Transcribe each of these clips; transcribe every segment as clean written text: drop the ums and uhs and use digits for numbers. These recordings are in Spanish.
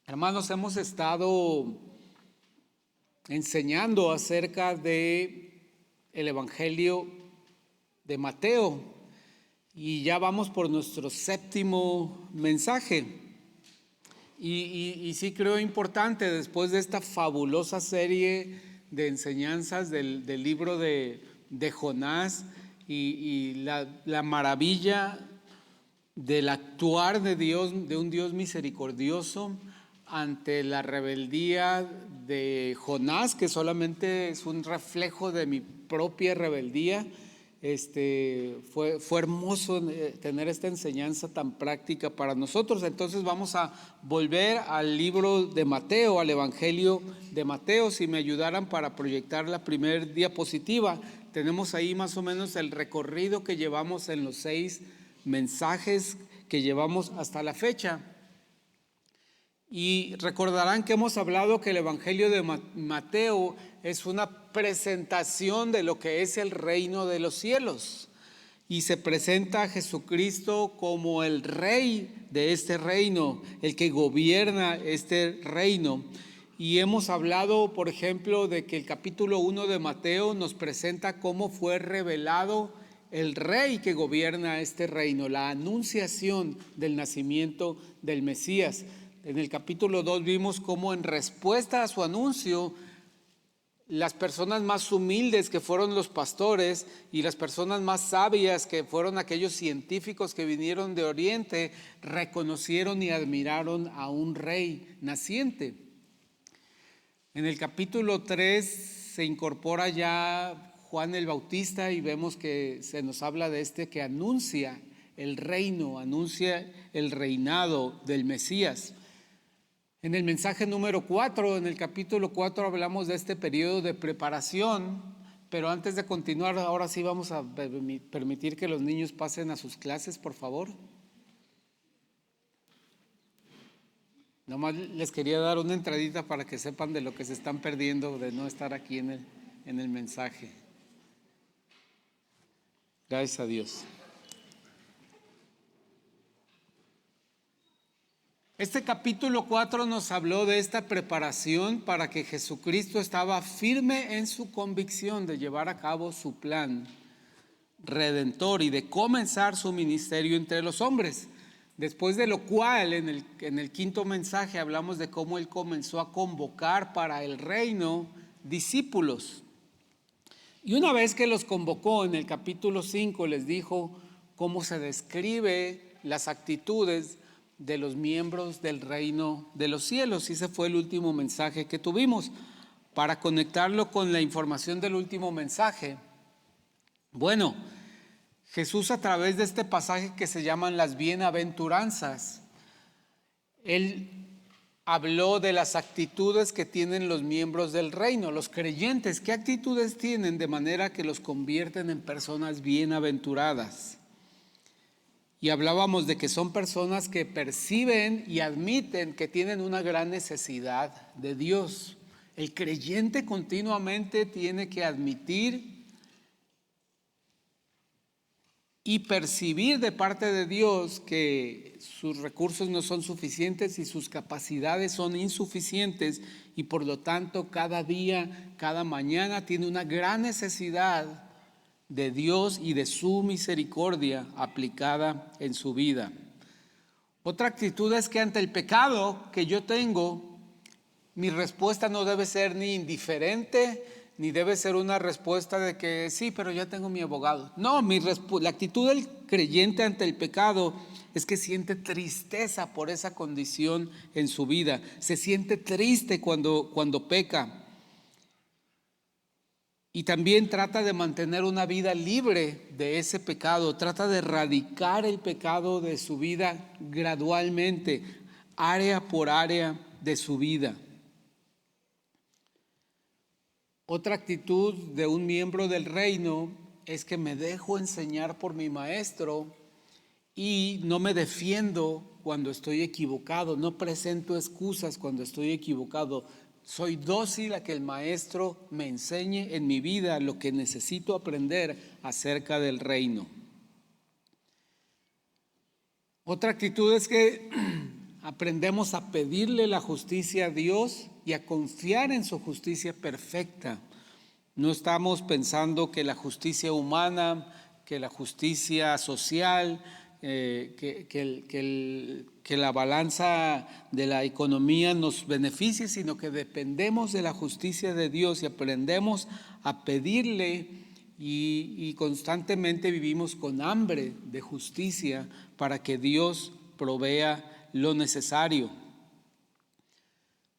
Hermanos, hemos estado enseñando acerca de el Evangelio de Mateo y ya vamos por nuestro séptimo mensaje. Y sí creo importante, después de esta fabulosa serie de enseñanzas del libro de Jonás y la maravilla del actuar de Dios, de un Dios misericordioso ante la rebeldía de Jonás, que solamente es un reflejo de mi propia rebeldía. Fue hermoso tener esta enseñanza tan práctica para nosotros. Entonces vamos a volver al libro de Mateo, al Evangelio de Mateo. Si me ayudaran para proyectar la primera diapositiva, tenemos ahí más o menos el recorrido que llevamos en los 6 mensajes que llevamos hasta la fecha. Y recordarán que hemos hablado que el Evangelio de Mateo es una presentación de lo que es el reino de los cielos. Y se presenta a Jesucristo como el rey de este reino, el que gobierna este reino. Y hemos hablado, por ejemplo, de que el capítulo 1 de Mateo nos presenta cómo fue revelado el rey que gobierna este reino, la anunciación del nacimiento del Mesías. En el capítulo 2 vimos cómo en respuesta a su anuncio, las personas más humildes que fueron los pastores y las personas más sabias que fueron aquellos científicos que vinieron de Oriente, reconocieron y admiraron a un rey naciente. En el capítulo 3 se incorpora ya Juan el Bautista y vemos que se nos habla de este que anuncia el reino, anuncia el reinado del Mesías. En el mensaje número 4, en el capítulo 4 hablamos de este periodo de preparación, pero antes de continuar, ahora sí vamos a permitir que los niños pasen a sus clases, por favor. Nomás les quería dar una entradita para que sepan de lo que se están perdiendo de no estar aquí en el mensaje. Gracias a Dios. Este capítulo 4 nos habló de esta preparación para que Jesucristo estaba firme en su convicción de llevar a cabo su plan redentor y de comenzar su ministerio entre los hombres. Después de lo cual, en el quinto mensaje hablamos de cómo él comenzó a convocar para el reino discípulos. Y una vez que los convocó, en el capítulo 5 les dijo cómo se describe las actitudes de los miembros del reino de los cielos. Y ese fue el último mensaje que tuvimos. Para conectarlo con la información del último mensaje, bueno, Jesús, a través de este pasaje que se llaman las bienaventuranzas, él habló de las actitudes que tienen los miembros del reino, los creyentes. ¿Qué actitudes tienen de manera que los convierten en personas bienaventuradas? Y hablábamos de que son personas que perciben y admiten que tienen una gran necesidad de Dios. El creyente continuamente tiene que admitir y percibir de parte de Dios que sus recursos no son suficientes y sus capacidades son insuficientes, y por lo tanto cada día, cada mañana tiene una gran necesidad de Dios y de su misericordia aplicada en su vida. Otra actitud es que ante el pecado que yo tengo, mi respuesta no debe ser ni indiferente, ni debe ser una respuesta de que sí, pero ya tengo mi abogado. No, la actitud del creyente ante el pecado es que siente tristeza por esa condición en su vida. Se siente triste cuando peca. Y también trata de mantener una vida libre de ese pecado, trata de erradicar el pecado de su vida gradualmente, área por área de su vida. Otra actitud de un miembro del reino es que me dejo enseñar por mi maestro y no me defiendo cuando estoy equivocado, no presento excusas cuando estoy equivocado. Soy dócil a que el maestro me enseñe en mi vida lo que necesito aprender acerca del reino. Otra actitud es que aprendemos a pedirle la justicia a Dios y a confiar en su justicia perfecta. No estamos pensando que la justicia humana, que la justicia social, que la balanza de la economía nos beneficie, sino que dependemos de la justicia de Dios y aprendemos a pedirle y constantemente vivimos con hambre de justicia para que Dios provea lo necesario.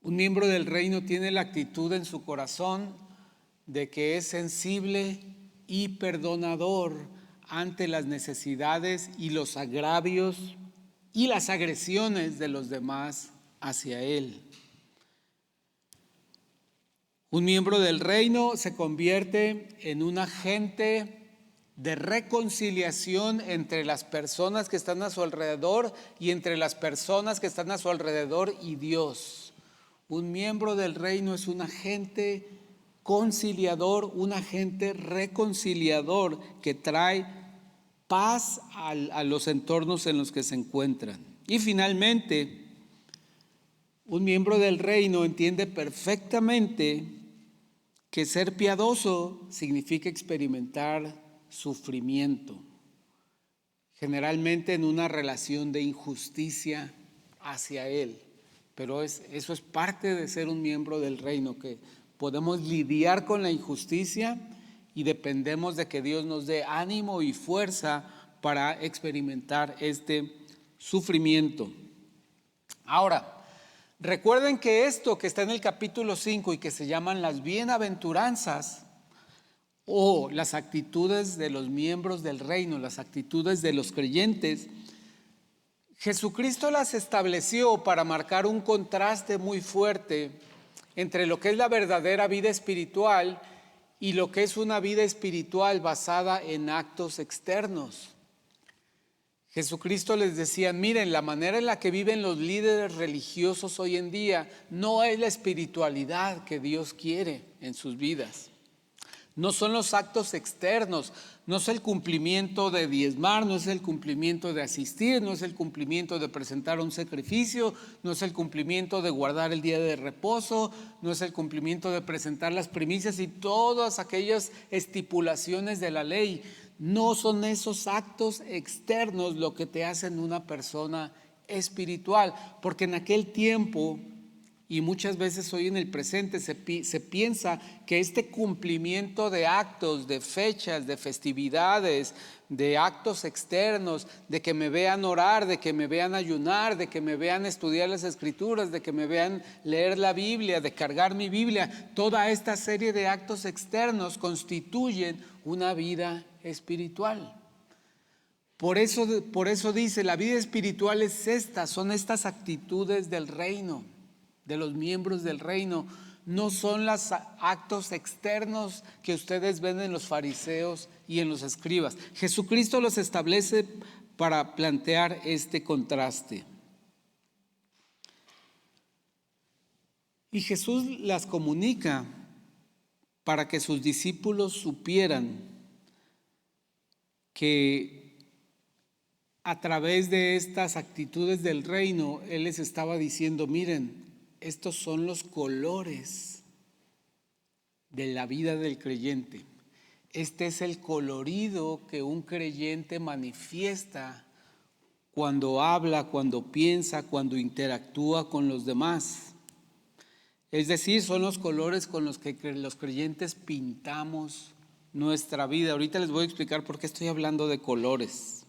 Un miembro del reino tiene la actitud en su corazón de que es sensible y perdonador ante las necesidades y los agravios y las agresiones de los demás hacia él. Un miembro del reino se convierte en un agente de reconciliación entre las personas que están a su alrededor y entre las personas que están a su alrededor y Dios. Un miembro del reino es un agente conciliador, un agente reconciliador que trae paz a los entornos en los que se encuentran. Y finalmente, un miembro del reino entiende perfectamente que ser piadoso significa experimentar sufrimiento, generalmente en una relación de injusticia hacia él. Pero eso es parte de ser un miembro del reino, que podemos lidiar con la injusticia y dependemos de que Dios nos dé ánimo y fuerza para experimentar este sufrimiento. Ahora, recuerden que esto que está en el capítulo 5 y que se llaman las bienaventuranzas o las actitudes de los miembros del reino, las actitudes de los creyentes, Jesucristo las estableció para marcar un contraste muy fuerte entre lo que es la verdadera vida espiritual y lo que es una vida espiritual basada en actos externos. Jesucristo les decía, miren, la manera en la que viven los líderes religiosos hoy en día no es la espiritualidad que Dios quiere en sus vidas. No son los actos externos, no es el cumplimiento de diezmar, no es el cumplimiento de asistir, no es el cumplimiento de presentar un sacrificio, no es el cumplimiento de guardar el día de reposo, no es el cumplimiento de presentar las primicias y todas aquellas estipulaciones de la ley. No son esos actos externos lo que te hacen una persona espiritual, porque en aquel tiempo y muchas veces hoy en el presente se piensa que este cumplimiento de actos, de fechas, de festividades, de actos externos, de que me vean orar, de que me vean ayunar, de que me vean estudiar las escrituras, de que me vean leer la Biblia, de cargar mi Biblia, toda esta serie de actos externos constituyen una vida espiritual. Por eso dice, la vida espiritual es son estas actitudes del reino, de los miembros del reino, no son los actos externos que ustedes ven en los fariseos y en los escribas. Jesucristo los establece para plantear este contraste. Y Jesús las comunica para que sus discípulos supieran que a través de estas actitudes del reino, Él les estaba diciendo, miren, estos son los colores de la vida del creyente. Este es el colorido que un creyente manifiesta cuando habla, cuando piensa, cuando interactúa con los demás. Es decir, son los colores con los que los creyentes pintamos nuestra vida. Ahorita les voy a explicar por qué estoy hablando de colores.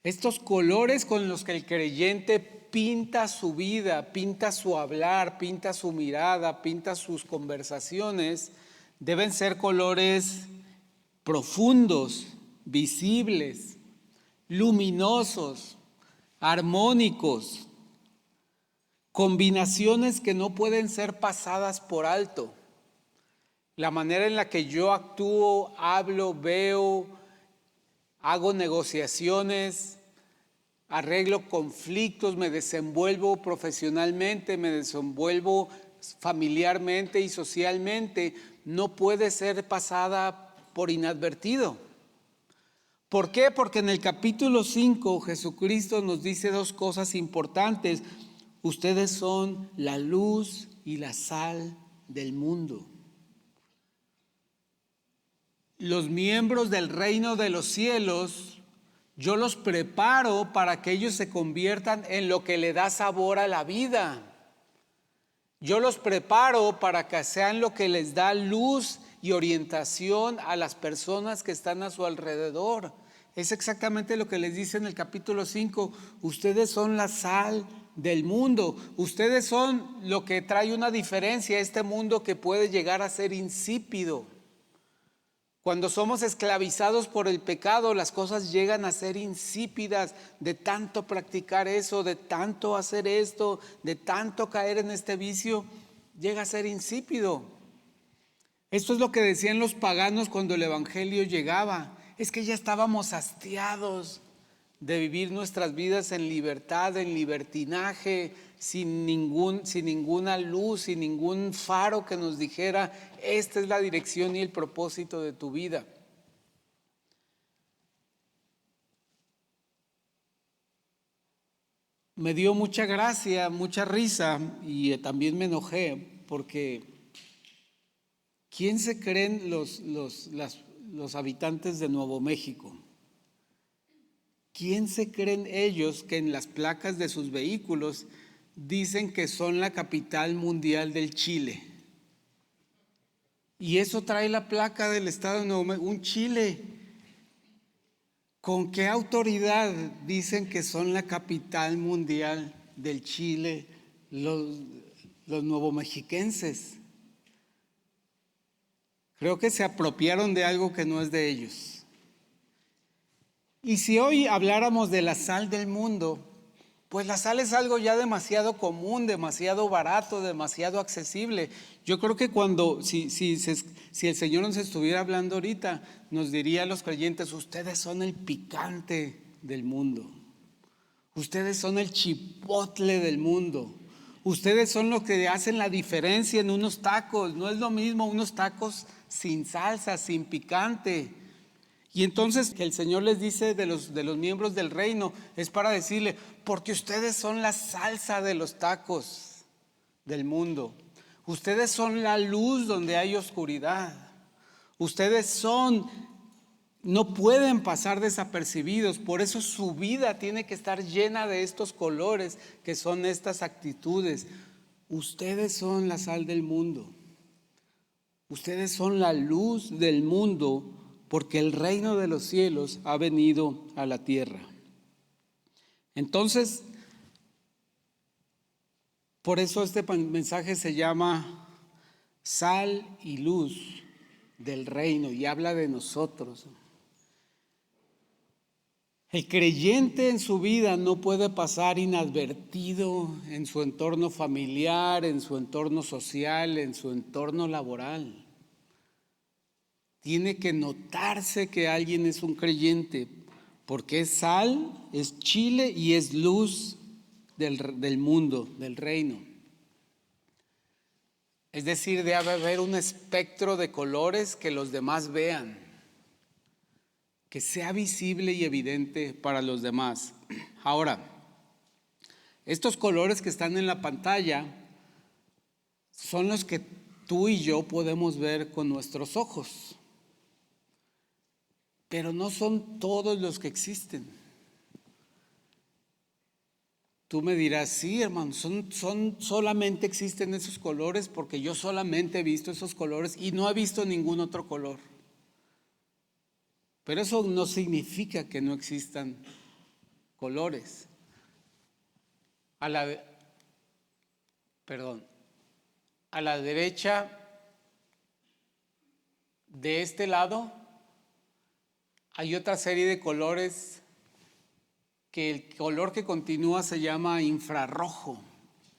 Estos colores con los que el creyente pinta su vida, pinta su hablar, pinta su mirada, pinta sus conversaciones, deben ser colores profundos, visibles, luminosos, armónicos, combinaciones que no pueden ser pasadas por alto. La manera en la que yo actúo, hablo, veo, hago negociaciones, arreglo conflictos, me desenvuelvo profesionalmente, me desenvuelvo familiarmente y socialmente, no puede ser pasada por inadvertido. ¿Por qué? Porque en el capítulo 5 Jesucristo nos dice dos cosas importantes. Ustedes son la luz y la sal del mundo. Los miembros del reino de los cielos, yo los preparo para que ellos se conviertan en lo que le da sabor a la vida. Yo los preparo para que sean lo que les da luz y orientación a las personas que están a su alrededor. Es exactamente lo que les dice en el capítulo 5. Ustedes son la sal del mundo. Ustedes son lo que trae una diferencia a este mundo que puede llegar a ser insípido. Cuando somos esclavizados por el pecado, las cosas llegan a ser insípidas de tanto practicar eso, de tanto hacer esto, de tanto caer en este vicio, llega a ser insípido. Esto es lo que decían los paganos cuando el evangelio llegaba. Es que ya estábamos hastiados de vivir nuestras vidas en libertad, en libertinaje, sin ninguna luz, sin ningún faro que nos dijera, esta es la dirección y el propósito de tu vida. Me dio mucha gracia, mucha risa y también me enojé porque ¿quién se creen los habitantes de Nuevo México? ¿Quién se creen ellos que en las placas de sus vehículos dicen que son la capital mundial del Chile? Y eso trae la placa del estado de Nuevo México, un Chile. ¿Con qué autoridad dicen que son la capital mundial del Chile los nuevomexiquenses? Creo que se apropiaron de algo que no es de ellos. Y si hoy habláramos de la sal del mundo, pues la sal es algo ya demasiado común, demasiado barato, demasiado accesible. Yo creo que si el Señor nos estuviera hablando ahorita, nos diría a los creyentes, ustedes son el picante del mundo. Ustedes son el chipotle del mundo. Ustedes son los que hacen la diferencia en unos tacos. No es lo mismo unos tacos sin salsa, sin picante. Y entonces que el Señor les dice de los miembros del reino es para decirle, porque ustedes son la salsa de los tacos del mundo. Ustedes son la luz donde hay oscuridad. Ustedes no pueden pasar desapercibidos. Por eso su vida tiene que estar llena de estos colores que son estas actitudes. Ustedes son la sal del mundo. Ustedes son la luz del mundo. Porque el reino de los cielos ha venido a la tierra. Entonces, por eso este mensaje se llama Sal y Luz del Reino y habla de nosotros. El creyente en su vida no puede pasar inadvertido en su entorno familiar, en su entorno social, en su entorno laboral. Tiene que notarse que alguien es un creyente, porque es sal, es chile y es luz del mundo, del reino. Es decir, debe haber un espectro de colores que los demás vean, que sea visible y evidente para los demás. Ahora, estos colores que están en la pantalla son los que tú y yo podemos ver con nuestros ojos. Pero no son todos los que existen. Tú me dirás, sí, hermano, solamente existen esos colores porque yo solamente he visto esos colores y no he visto ningún otro color. Pero eso no significa que no existan colores. A la derecha de este lado hay otra serie de colores que el color que continúa se llama infrarrojo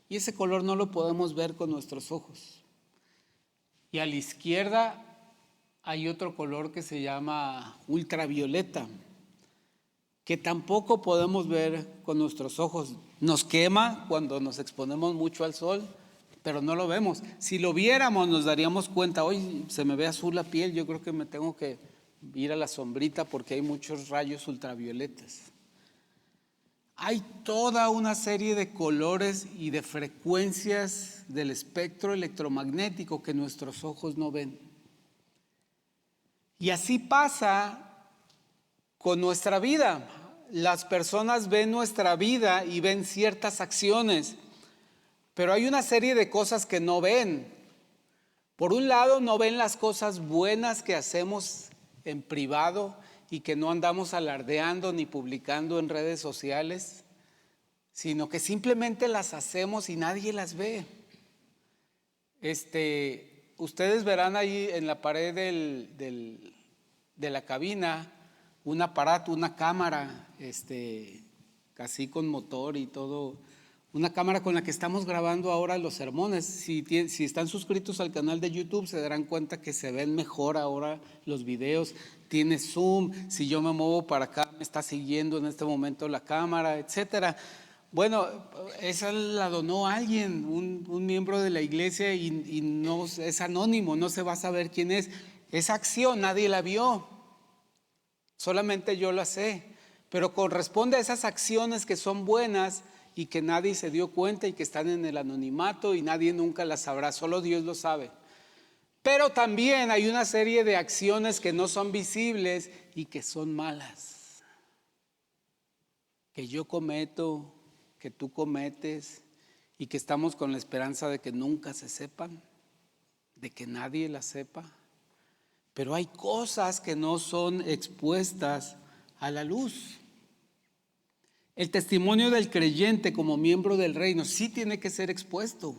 y ese color no lo podemos ver con nuestros ojos. Y a la izquierda hay otro color que se llama ultravioleta que tampoco podemos ver con nuestros ojos. Nos quema cuando nos exponemos mucho al sol, pero no lo vemos. Si lo viéramos nos daríamos cuenta, hoy se me ve azul la piel, yo creo que me tengo que ir a la sombrita porque hay muchos rayos ultravioletas. Hay toda una serie de colores y de frecuencias del espectro electromagnético que nuestros ojos no ven. Y así pasa con nuestra vida. Las personas ven nuestra vida y ven ciertas acciones, pero hay una serie de cosas que no ven. Por un lado, no ven las cosas buenas que hacemos en privado y que no andamos alardeando ni publicando en redes sociales, sino que simplemente las hacemos y nadie las ve. Ustedes verán ahí en la pared de la cabina un aparato, una cámara, casi con motor y todo, una cámara con la que estamos grabando ahora los sermones. Si están suscritos al canal de YouTube se darán cuenta que se ven mejor ahora los videos, tiene zoom, si yo me muevo para acá me está siguiendo en este momento la cámara, etcétera. Bueno, esa la donó alguien, un miembro de la iglesia y no es anónimo, no se va a saber quién es. Esa acción nadie la vio, solamente yo la sé, pero corresponde a esas acciones que son buenas y que nadie se dio cuenta y que están en el anonimato y nadie nunca las sabrá, solo Dios lo sabe. Pero también hay una serie de acciones que no son visibles y que son malas, que yo cometo, que tú cometes y que estamos con la esperanza de que nunca se sepan, de que nadie las sepa. Pero hay cosas que no son expuestas a la luz. El testimonio del creyente como miembro del reino sí tiene que ser expuesto,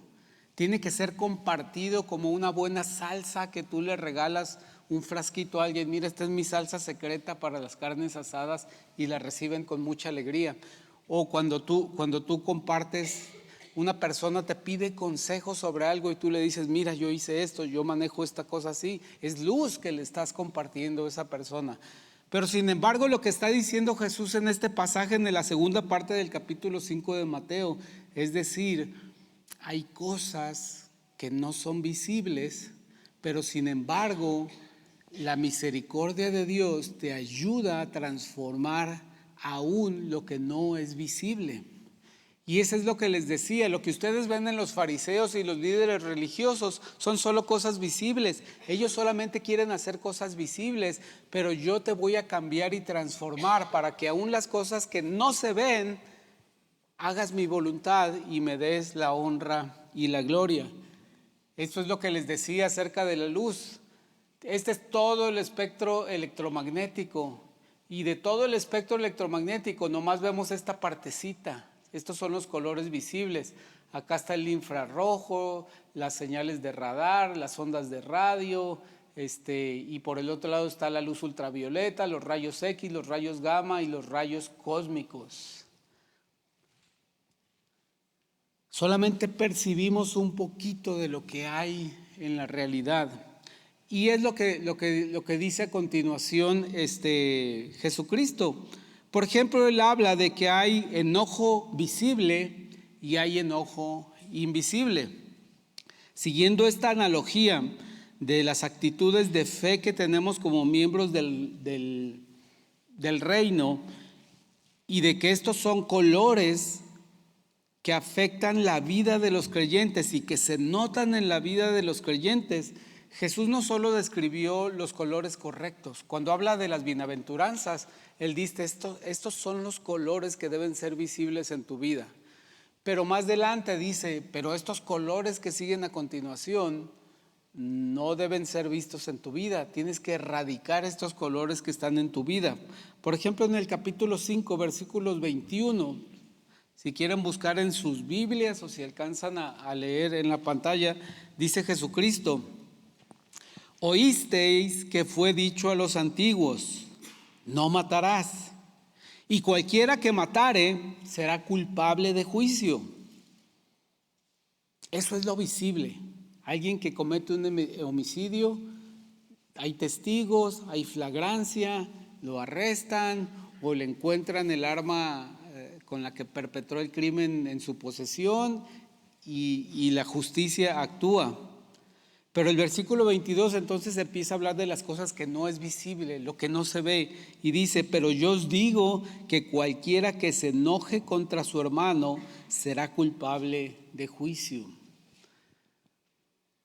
tiene que ser compartido como una buena salsa que tú le regalas un frasquito a alguien. Mira, esta es mi salsa secreta para las carnes asadas, y la reciben con mucha alegría. O cuando tú compartes, una persona te pide consejos sobre algo y tú le dices, mira, yo hice esto, yo manejo esta cosa así, es luz que le estás compartiendo a esa persona. Pero sin embargo, lo que está diciendo Jesús en este pasaje, en la segunda parte del capítulo 5 de Mateo, es decir, hay cosas que no son visibles, pero sin embargo, la misericordia de Dios te ayuda a transformar aún lo que no es visible. Y eso es lo que les decía, lo que ustedes ven en los fariseos y los líderes religiosos son solo cosas visibles. Ellos solamente quieren hacer cosas visibles, pero yo te voy a cambiar y transformar para que aún las cosas que no se ven, hagas mi voluntad y me des la honra y la gloria. Esto es lo que les decía acerca de la luz. Este es todo el espectro electromagnético, y de todo el espectro electromagnético nomás vemos esta partecita. Estos son los colores visibles. Acá está el infrarrojo, las señales de radar, las ondas de radio, y por el otro lado está la luz ultravioleta, los rayos X, los rayos gamma y los rayos cósmicos. Solamente percibimos un poquito de lo que hay en la realidad. Y es lo que dice a continuación Jesucristo. Por ejemplo, él habla de que hay enojo visible y hay enojo invisible. Siguiendo esta analogía de las actitudes de fe que tenemos como miembros del reino, y de que estos son colores que afectan la vida de los creyentes y que se notan en la vida de los creyentes, Jesús no solo describió los colores correctos. Cuando habla de las bienaventuranzas, él dice, estos son los colores que deben ser visibles en tu vida. Pero más adelante dice, pero estos colores que siguen a continuación no deben ser vistos en tu vida. Tienes que erradicar estos colores que están en tu vida. Por ejemplo, en el capítulo 5, versículos 21, si quieren buscar en sus Biblias o si alcanzan a leer en la pantalla, dice Jesucristo: oísteis que fue dicho a los antiguos, no matarás, y cualquiera que matare será culpable de juicio. Eso es lo visible. Alguien que comete un homicidio, hay testigos, hay flagrancia, lo arrestan o le encuentran el arma con la que perpetró el crimen en su posesión, y la justicia actúa. Pero el versículo 22 entonces empieza a hablar de las cosas que no es visible, lo que no se ve. Y dice, pero yo os digo que cualquiera que se enoje contra su hermano será culpable de juicio.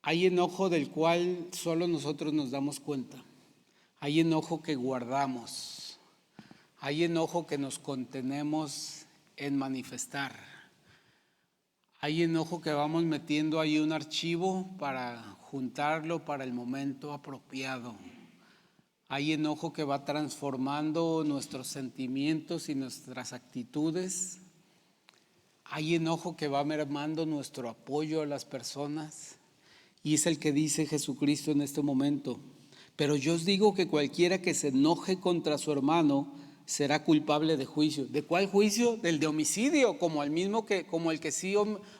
Hay enojo del cual solo nosotros nos damos cuenta. Hay enojo que guardamos. Hay enojo que nos contenemos en manifestar. Hay enojo que vamos metiendo ahí un archivo para juntarlo para el momento apropiado. Hay enojo que va transformando nuestros sentimientos y nuestras actitudes. Hay enojo que va mermando nuestro apoyo a las personas. Y es el que dice Jesucristo en este momento. Pero yo os digo que cualquiera que se enoje contra su hermano será culpable de juicio. ¿De cuál juicio? Del de homicidio, como el que sí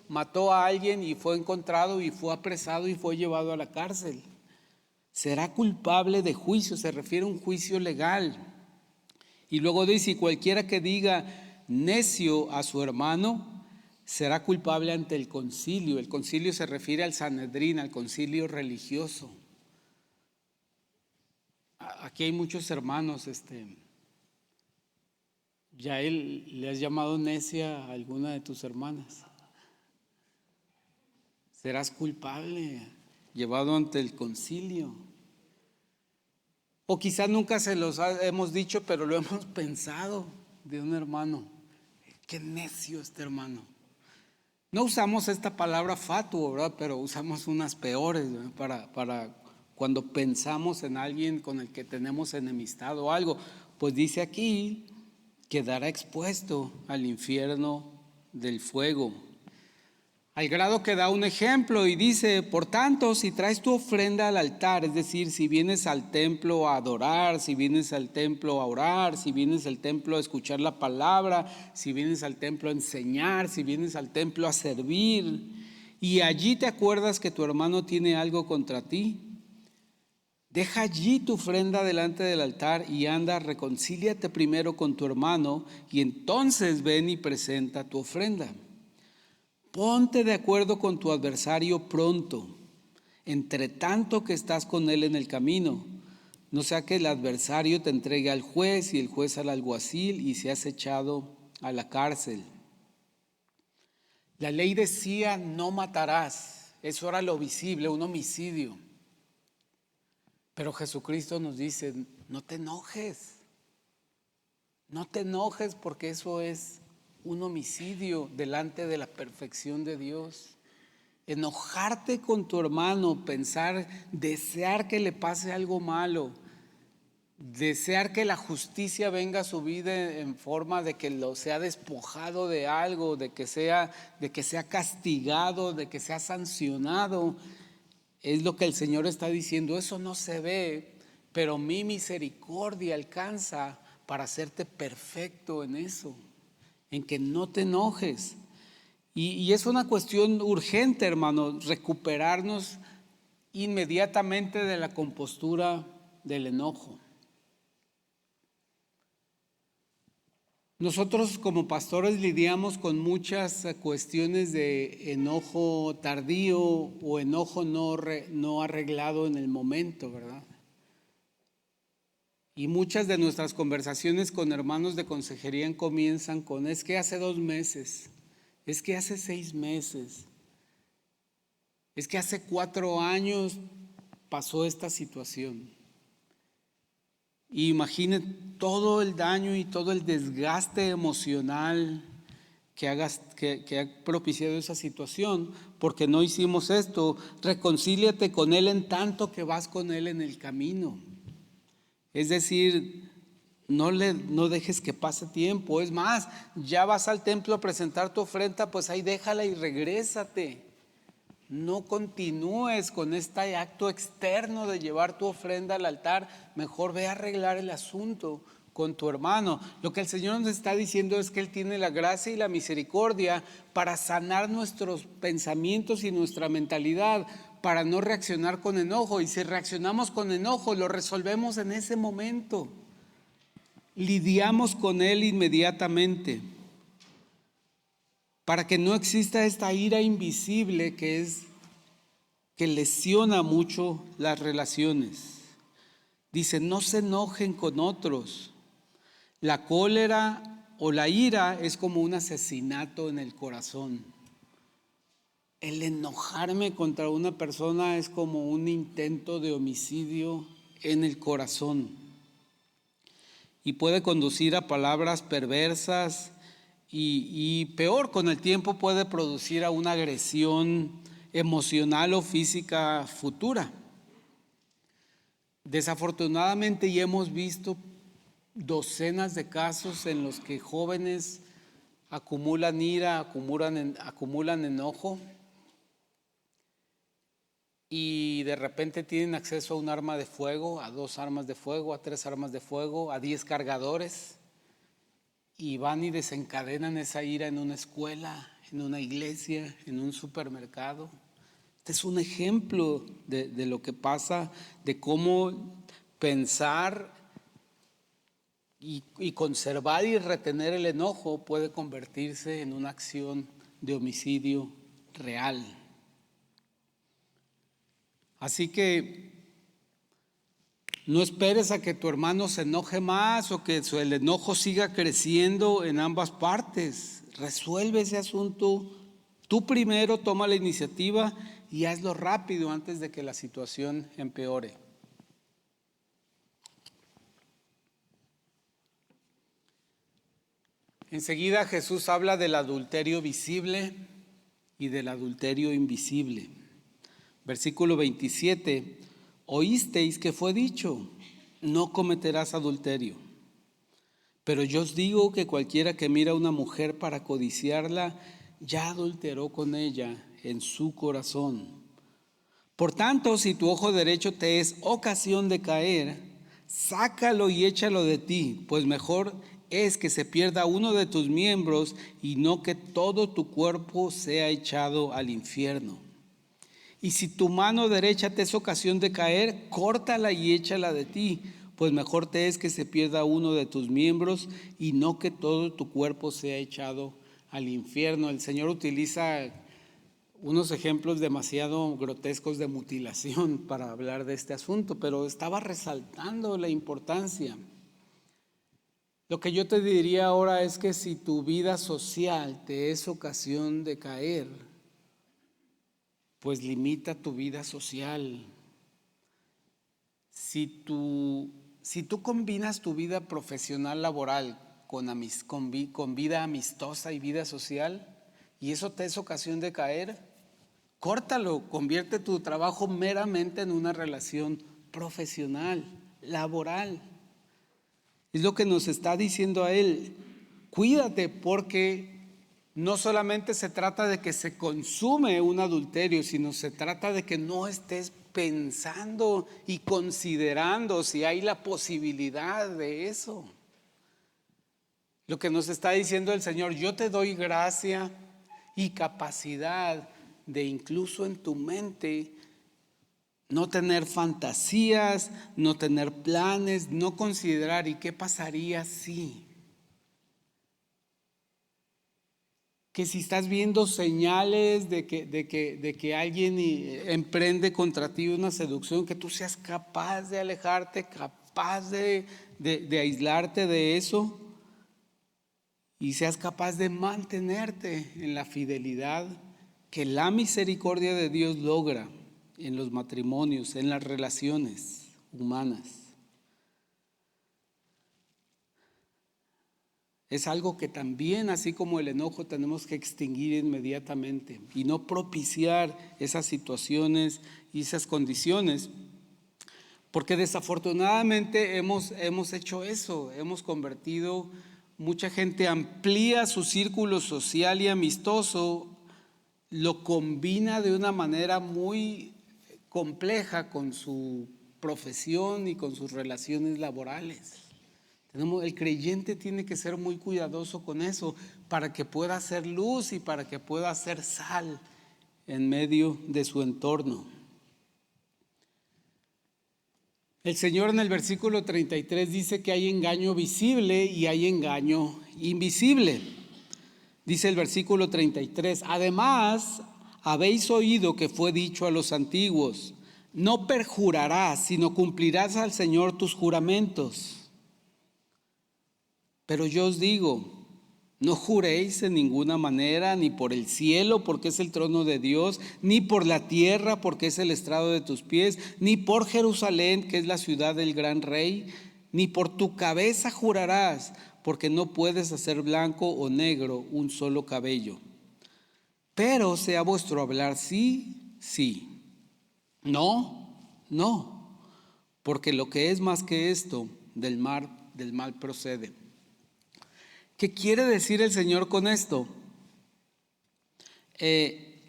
mató a alguien y fue encontrado y fue apresado y fue llevado a la cárcel. Será culpable de juicio, se refiere a un juicio legal. Y luego dice, y cualquiera que diga necio a su hermano será culpable ante el concilio. El concilio se refiere al Sanedrín, al concilio religioso. Aquí hay muchos hermanos, ¿ya le has llamado necia a alguna de tus hermanas? Serás culpable, llevado ante el concilio. O quizás nunca se los hemos dicho, pero lo hemos pensado de un hermano. Qué necio este hermano. No usamos esta palabra fatuo, ¿verdad? Pero usamos unas peores, ¿verdad? Para cuando pensamos en alguien con el que tenemos enemistad o algo. Pues dice aquí, quedará expuesto al infierno del fuego. Al grado que da un ejemplo y dice, por tanto, si traes tu ofrenda al altar, es decir, si vienes al templo a adorar, si vienes al templo a orar, si vienes al templo a escuchar la palabra, si vienes al templo a enseñar, si vienes al templo a servir, y allí te acuerdas que tu hermano tiene algo contra ti, deja allí tu ofrenda delante del altar y anda, reconcíliate primero con tu hermano y entonces ven y presenta tu ofrenda. Ponte de acuerdo con tu adversario pronto, entre tanto que estás con él en el camino. No sea que el adversario te entregue al juez y el juez al alguacil y seas echado a la cárcel. La ley decía no matarás, eso era lo visible, un homicidio. Pero Jesucristo nos dice, no te enojes porque eso es un homicidio delante de la perfección de Dios. Enojarte con tu hermano, pensar, desear que le pase algo malo, desear que la justicia venga a su vida en forma de que lo sea despojado de algo, de que sea castigado, de que sea sancionado, es lo que el Señor está diciendo. Eso no se ve, pero mi misericordia alcanza para hacerte perfecto en eso, en que no te enojes. Y es una cuestión urgente, hermanos, recuperarnos inmediatamente de la compostura del enojo. Nosotros como pastores lidiamos con muchas cuestiones de enojo tardío o enojo no arreglado en el momento, ¿verdad? Y muchas de nuestras conversaciones con hermanos de consejería comienzan con, es que hace 2 meses, es que hace 6 meses, es que hace 4 años pasó esta situación. Y imaginen todo el daño y todo el desgaste emocional que ha propiciado esa situación, porque no hicimos esto. Reconcíliate con él en tanto que vas con él en el camino. Es decir, no dejes que pase tiempo. Es más, ya vas al templo a presentar tu ofrenda, pues ahí déjala y regrésate. No continúes con este acto externo de llevar tu ofrenda al altar. Mejor ve a arreglar el asunto con tu hermano. Lo que el Señor nos está diciendo es que Él tiene la gracia y la misericordia para sanar nuestros pensamientos y nuestra mentalidad, para no reaccionar con enojo. Y si reaccionamos con enojo, lo resolvemos en ese momento. Lidiamos con él inmediatamente, para que no exista esta ira invisible que es que lesiona mucho las relaciones. Dice, no se enojen con otros. La cólera o la ira es como un asesinato en el corazón. El enojarme contra una persona es como un intento de homicidio en el corazón y puede conducir a palabras perversas y peor, con el tiempo puede producir a una agresión emocional o física futura. Desafortunadamente ya hemos visto docenas de casos en los que jóvenes acumulan ira, acumulan enojo y de repente tienen acceso a un arma de fuego, a 2 armas de fuego, a 3 armas de fuego, a 10 cargadores, y van y desencadenan esa ira en una escuela, en una iglesia, en un supermercado. Este es un ejemplo de lo que pasa, de cómo pensar y conservar y retener el enojo puede convertirse en una acción de homicidio real. Así que no esperes a que tu hermano se enoje más o que el enojo siga creciendo en ambas partes. Resuelve ese asunto. Tú primero toma la iniciativa y hazlo rápido antes de que la situación empeore. Enseguida Jesús habla del adulterio visible y del adulterio invisible. Versículo 27, oísteis que fue dicho, no cometerás adulterio. Pero yo os digo que cualquiera que mira a una mujer para codiciarla, ya adulteró con ella en su corazón. Por tanto, si tu ojo derecho te es ocasión de caer, sácalo y échalo de ti, pues mejor es que se pierda uno de tus miembros y no que todo tu cuerpo sea echado al infierno. Y si tu mano derecha te es ocasión de caer, córtala y échala de ti, pues mejor te es que se pierda uno de tus miembros y no que todo tu cuerpo sea echado al infierno. El Señor utiliza unos ejemplos demasiado grotescos de mutilación para hablar de este asunto, pero estaba resaltando la importancia. Lo que yo te diría ahora es que si tu vida social te es ocasión de caer, pues limita tu vida social. Si tú combinas tu vida profesional laboral con vida amistosa y vida social, y eso te es ocasión de caer, córtalo, convierte tu trabajo meramente en una relación profesional, laboral. Es lo que nos está diciendo a él. Cuídate, porque no solamente se trata de que se consume un adulterio, sino se trata de que no estés pensando y considerando si hay la posibilidad de eso. Lo que nos está diciendo el Señor, yo te doy gracia y capacidad de incluso en tu mente no tener fantasías, no tener planes, no considerar ¿y qué pasaría si? Que si estás viendo señales de que alguien emprende contra ti una seducción, que tú seas capaz de alejarte, capaz de aislarte de eso y seas capaz de mantenerte en la fidelidad que la misericordia de Dios logra en los matrimonios, en las relaciones humanas. Es algo que también, así como el enojo, tenemos que extinguir inmediatamente y no propiciar esas situaciones y esas condiciones, porque desafortunadamente hemos hecho eso, hemos convertido, mucha gente amplía su círculo social y amistoso, lo combina de una manera muy compleja con su profesión y con sus relaciones laborales. El creyente tiene que ser muy cuidadoso con eso para que pueda hacer luz y para que pueda hacer sal en medio de su entorno. El Señor en el versículo 33 dice que hay engaño visible y hay engaño invisible. Dice el versículo 33, además habéis oído que fue dicho a los antiguos: no perjurarás, sino cumplirás al Señor tus juramentos. Pero yo os digo, no juréis en ninguna manera, ni por el cielo, porque es el trono de Dios, ni por la tierra, porque es el estrado de tus pies, ni por Jerusalén, que es la ciudad del gran rey, ni por tu cabeza jurarás, porque no puedes hacer blanco o negro un solo cabello. Pero sea vuestro hablar sí, sí, no, no, porque lo que es más que esto, del mal procede. ¿Qué quiere decir el Señor con esto? Esto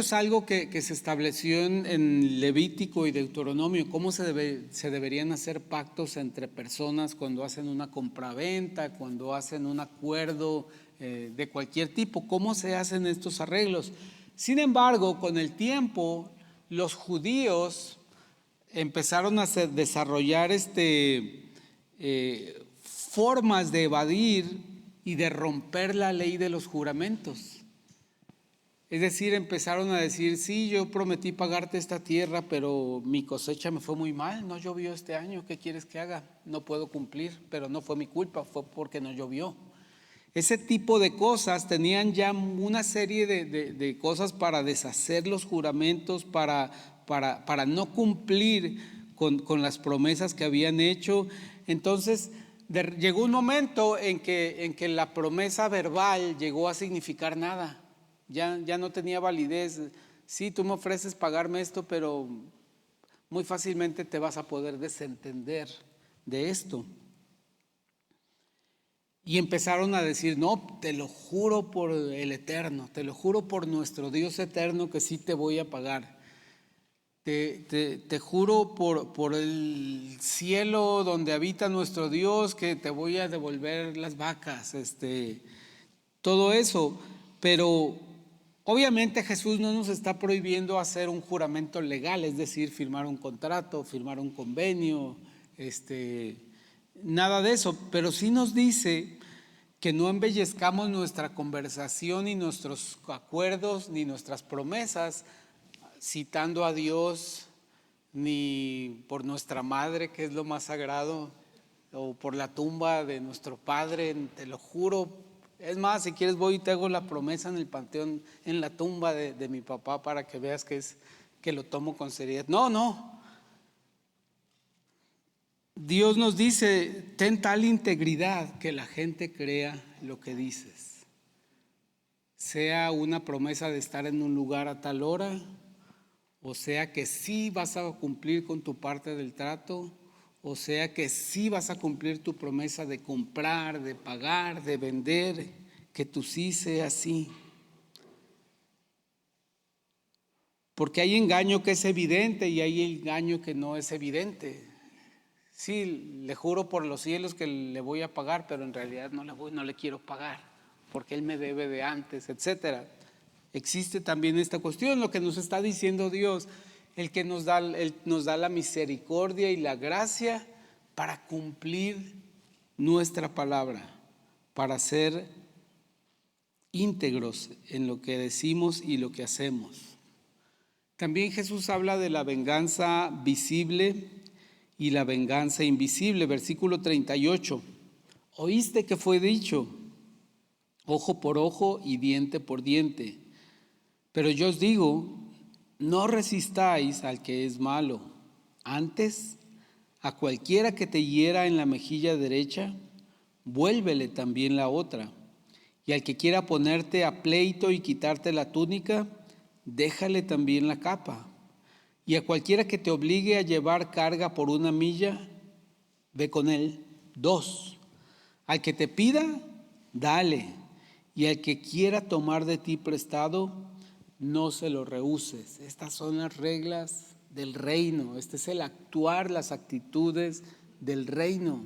es algo que se estableció en Levítico y Deuteronomio, cómo se deberían hacer pactos entre personas cuando hacen una compraventa, cuando hacen un acuerdo de cualquier tipo, cómo se hacen estos arreglos. Sin embargo, con el tiempo, los judíos empezaron a desarrollar formas de evadir y de romper la ley de los juramentos. Es decir, empezaron a decir: sí, yo prometí pagarte esta tierra, pero mi cosecha me fue muy mal, no llovió este año, ¿qué quieres que haga? No puedo cumplir, pero no fue mi culpa, fue porque no llovió. Ese tipo de cosas tenían ya una serie de cosas para deshacer los juramentos, para no cumplir con las promesas que habían hecho. Entonces llegó un momento en que la promesa verbal llegó a significar nada. Ya no tenía validez. Sí, tú me ofreces pagarme esto, pero muy fácilmente te vas a poder desentender de esto. Y empezaron a decir: no, te lo juro por el Eterno, te lo juro por nuestro Dios eterno que sí te voy a pagar. Te juro por el cielo donde habita nuestro Dios que te voy a devolver las vacas, todo eso. Pero obviamente Jesús no nos está prohibiendo hacer un juramento legal, es decir, firmar un contrato, firmar un convenio, nada de eso, pero sí nos dice que no embellezcamos nuestra conversación, ni nuestros acuerdos, ni nuestras promesas, citando a Dios, ni por nuestra madre, que es lo más sagrado, o por la tumba de nuestro padre. Te lo juro. Es más, si quieres voy y te hago la promesa en el panteón, en la tumba de mi papá, para que veas que lo tomo con seriedad. No. Dios nos dice: ten tal integridad que la gente crea lo que dices. Sea una promesa de estar en un lugar a tal hora, o sea que sí vas a cumplir con tu parte del trato, o sea que sí vas a cumplir tu promesa de comprar, de pagar, de vender, que tu sí sea sí. Porque hay engaño que es evidente y hay engaño que no es evidente. Sí, le juro por los cielos que le voy a pagar, pero en realidad no le quiero pagar, porque él me debe de antes, etcétera. Existe también esta cuestión, lo que nos está diciendo Dios, el que nos da la misericordia y la gracia para cumplir nuestra palabra, para ser íntegros en lo que decimos y lo que hacemos. También Jesús habla de la venganza visible y la venganza invisible. Versículo 38. Oíste que fue dicho: ojo por ojo y diente por diente. Pero yo os digo, no resistáis al que es malo. Antes, a cualquiera que te hiera en la mejilla derecha, vuélvele también la otra. Y al que quiera ponerte a pleito y quitarte la túnica, déjale también la capa. Y a cualquiera que te obligue a llevar carga por 1 milla, ve con él 2. Al que te pida, dale. Y al que quiera tomar de ti prestado, no se lo rehuses. Estas son las reglas del reino. Este es el actuar, las actitudes del reino.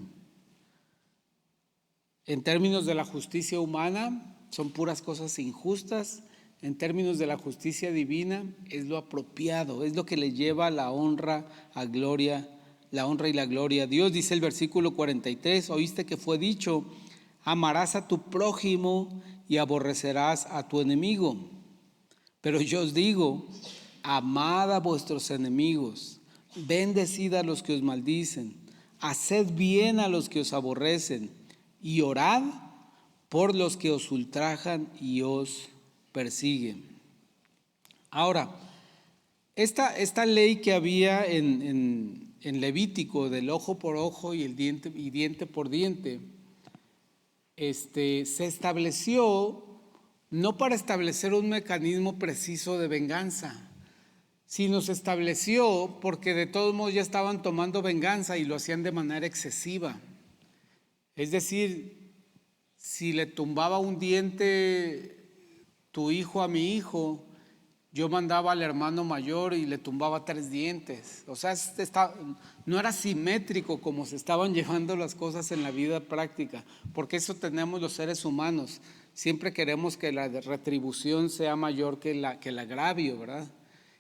En términos de la justicia humana, son puras cosas injustas. En términos de la justicia divina, es lo apropiado, es lo que le lleva la honra a gloria, la honra y la gloria a Dios. Dice el versículo 43, oíste que fue dicho: amarás a tu prójimo y aborrecerás a tu enemigo. Pero yo os digo, amad a vuestros enemigos, bendecid a los que os maldicen, haced bien a los que os aborrecen y orad por los que os ultrajan y os persiguen. Ahora, esta ley que había en Levítico del ojo por ojo y diente por diente, se estableció no para establecer un mecanismo preciso de venganza, sino se estableció porque de todos modos ya estaban tomando venganza y lo hacían de manera excesiva. Es decir, si le tumbaba un diente tu hijo a mi hijo, yo mandaba al hermano mayor y le tumbaba 3 dientes. O sea, no era simétrico como se estaban llevando las cosas en la vida práctica, porque eso tenemos los seres humanos. Siempre queremos que la retribución sea mayor que el agravio, ¿verdad?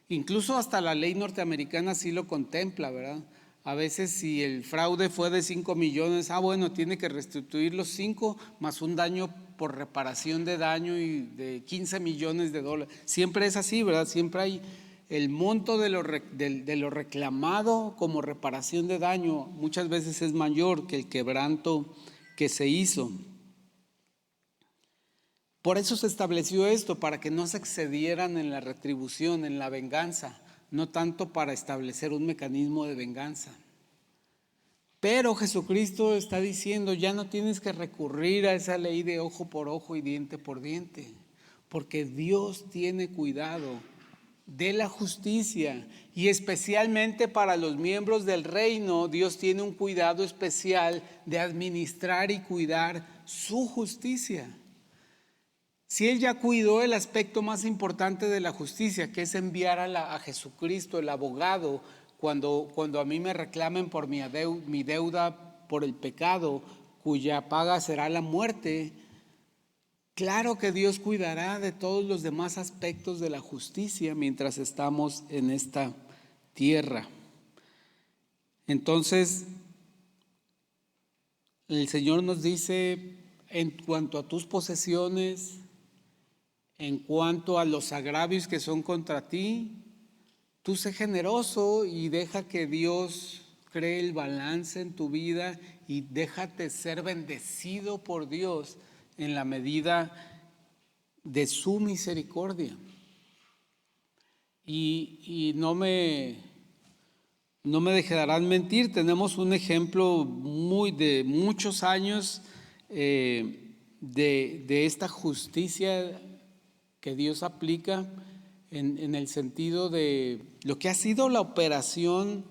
Incluso hasta la ley norteamericana sí lo contempla, ¿verdad? A veces si el fraude fue de 5 millones, bueno, tiene que restituir los 5 más un daño por reparación de daño y de 15 millones de dólares. Siempre es así, ¿verdad? Siempre hay el monto de lo reclamado como reparación de daño, muchas veces es mayor que el quebranto que se hizo. Por eso se estableció esto, para que no se excedieran en la retribución, en la venganza, no tanto para establecer un mecanismo de venganza. Pero Jesucristo está diciendo, ya no tienes que recurrir a esa ley de ojo por ojo y diente por diente, porque Dios tiene cuidado de la justicia, y especialmente para los miembros del reino, Dios tiene un cuidado especial de administrar y cuidar su justicia. Si Él ya cuidó el aspecto más importante de la justicia, que es enviar a Jesucristo, el abogado, cuando a mí me reclamen por mi deuda por el pecado, cuya paga será la muerte, claro que Dios cuidará de todos los demás aspectos de la justicia mientras estamos en esta tierra. Entonces, el Señor nos dice, en cuanto a tus posesiones, en cuanto a los agravios que son contra ti, tú sé generoso y deja que Dios cree el balance en tu vida y déjate ser bendecido por Dios en la medida de su misericordia. Y no me dejarán mentir, tenemos un ejemplo de muchos años de esta justicia que Dios aplica en el sentido de lo que ha sido la operación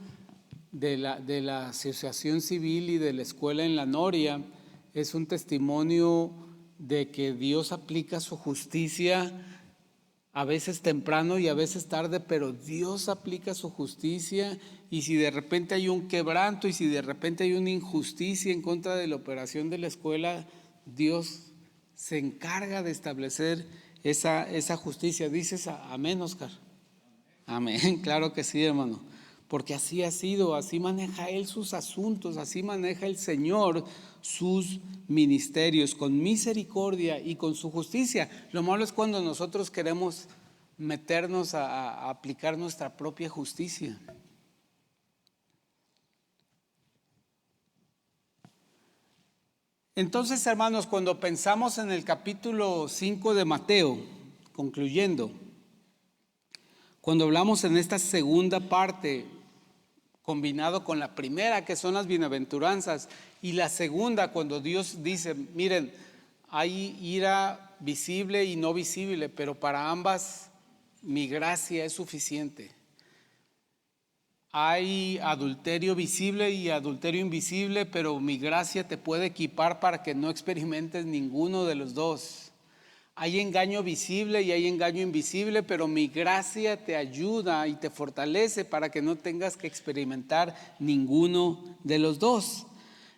de la asociación civil y de la escuela en La Noria. Es un testimonio de que Dios aplica su justicia a veces temprano y a veces tarde, pero Dios aplica su justicia, y si de repente hay un quebranto y si de repente hay una injusticia en contra de la operación de la escuela, Dios se encarga de establecer esa justicia. ¿Dices amén, Oscar? Amén, claro que sí, hermano, porque así ha sido, así maneja Él sus asuntos, así maneja el Señor sus ministerios, con misericordia y con su justicia. Lo malo es cuando nosotros queremos meternos a aplicar nuestra propia justicia. Entonces, hermanos, cuando pensamos en el capítulo 5 de Mateo, concluyendo, cuando hablamos en esta segunda parte, combinado con la primera, que son las bienaventuranzas, y la segunda, cuando Dios dice, miren, hay ira visible y no visible, pero para ambas mi gracia es suficiente. Hay adulterio visible y adulterio invisible, pero mi gracia te puede equipar para que no experimentes ninguno de los dos. Hay engaño visible y hay engaño invisible, pero mi gracia te ayuda y te fortalece para que no tengas que experimentar ninguno de los dos.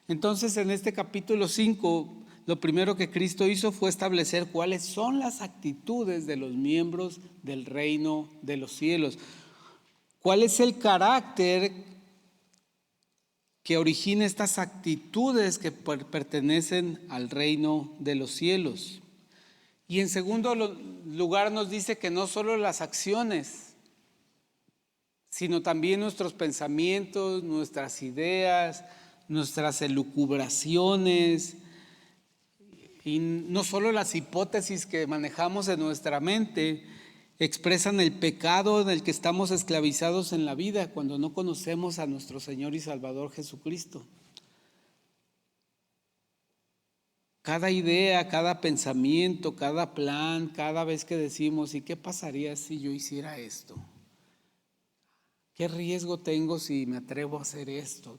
Entonces, en este capítulo 5, lo primero que Cristo hizo fue establecer cuáles son las actitudes de los miembros del reino de los cielos. ¿Cuál es el carácter que origina estas actitudes que pertenecen al reino de los cielos? Y en segundo lugar nos dice que no solo las acciones, sino también nuestros pensamientos, nuestras ideas, nuestras elucubraciones, y no solo las hipótesis que manejamos en nuestra mente expresan el pecado en el que estamos esclavizados en la vida cuando no conocemos a nuestro Señor y Salvador Jesucristo. Cada idea, cada pensamiento, cada plan, cada vez que decimos, ¿y qué pasaría si yo hiciera esto? ¿Qué riesgo tengo si me atrevo a hacer esto?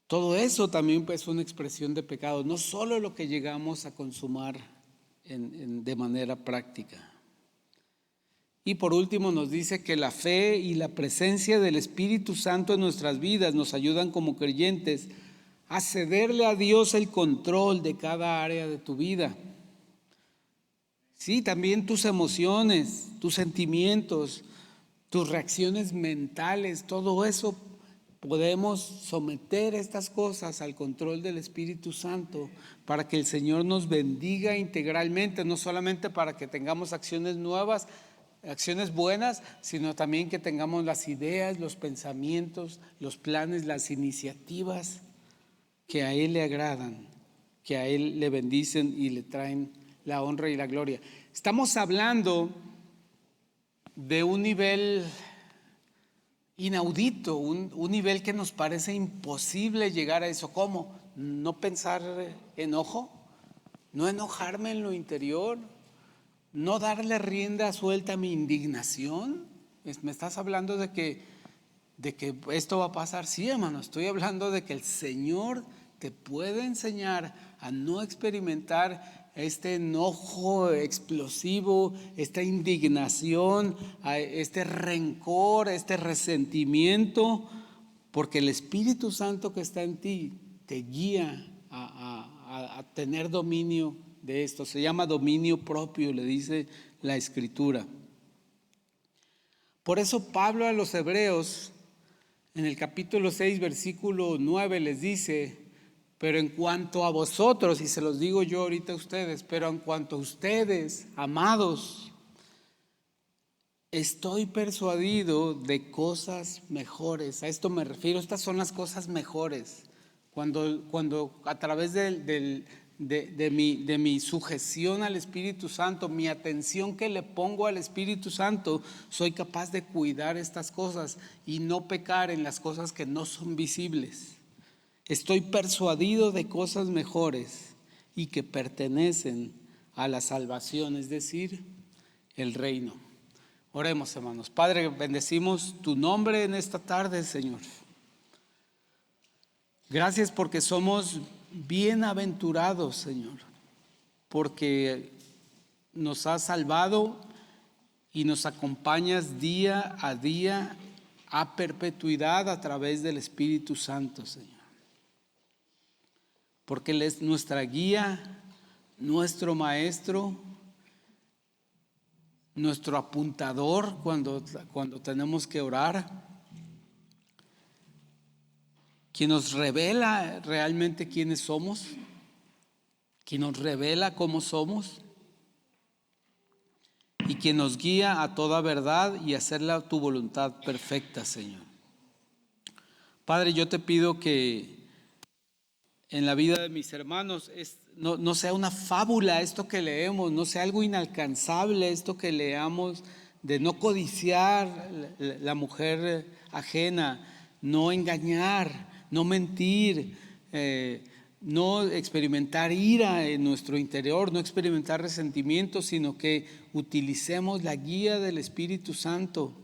Todo eso también es una expresión de pecado, no solo lo que llegamos a consumar de manera práctica. Y por último nos dice que la fe y la presencia del Espíritu Santo en nuestras vidas nos ayudan como creyentes a cederle a Dios el control de cada área de tu vida. Sí, también tus emociones, tus sentimientos, tus reacciones mentales, todo eso podemos someter estas cosas al control del Espíritu Santo para que el Señor nos bendiga integralmente, no solamente para que tengamos acciones nuevas, acciones buenas, sino también que tengamos las ideas, los pensamientos, los planes, las iniciativas que a Él le agradan, que a Él le bendicen y le traen la honra y la gloria. Estamos hablando de un nivel inaudito, un nivel que nos parece imposible llegar a eso. ¿Cómo? No pensar enojo, no enojarme en lo interior, no darle rienda suelta a mi indignación. ¿Me estás hablando de que esto va a pasar? Sí, hermano, estoy hablando de que el Señor te puede enseñar a no experimentar este enojo explosivo, esta indignación, este rencor, este resentimiento, porque el Espíritu Santo que está en ti te guía a tener dominio de esto. Se llama dominio propio, le dice la Escritura. Por eso Pablo a los Hebreos, en el capítulo 6, versículo 9, les dice: pero en cuanto a vosotros, y se los digo yo ahorita a ustedes, pero en cuanto a ustedes, amados, estoy persuadido de cosas mejores. A esto me refiero, estas son las cosas mejores. Cuando a través de mi sujeción al Espíritu Santo, mi atención que le pongo al Espíritu Santo, soy capaz de cuidar estas cosas y no pecar en las cosas que no son visibles. Estoy persuadido de cosas mejores y que pertenecen a la salvación, es decir, el reino. Oremos, hermanos. Padre, bendecimos tu nombre en esta tarde, Señor. Gracias porque somos bienaventurados, Señor, porque nos has salvado y nos acompañas día a día a perpetuidad a través del Espíritu Santo, Señor. Porque Él es nuestra guía, nuestro maestro, nuestro apuntador cuando tenemos que orar, quien nos revela realmente quiénes somos, quien nos revela cómo somos y quien nos guía a toda verdad y a hacer tu voluntad perfecta, Señor. Padre, yo te pido que en la vida de mis hermanos no sea una fábula esto que leemos, no sea algo inalcanzable esto que leamos, de no codiciar la mujer ajena, no engañar, no mentir, no experimentar ira en nuestro interior, no experimentar resentimiento, sino que utilicemos la guía del Espíritu Santo.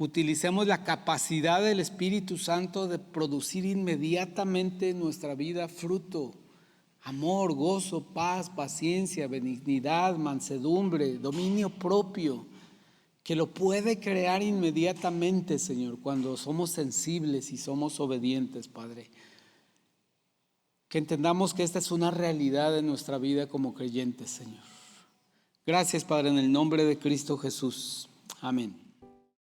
Utilicemos la capacidad del Espíritu Santo de producir inmediatamente en nuestra vida fruto, amor, gozo, paz, paciencia, benignidad, mansedumbre, dominio propio, que lo puede crear inmediatamente, Señor, cuando somos sensibles y somos obedientes, Padre. Que entendamos que esta es una realidad en nuestra vida como creyentes, Señor. Gracias, Padre, en el nombre de Cristo Jesús. Amén.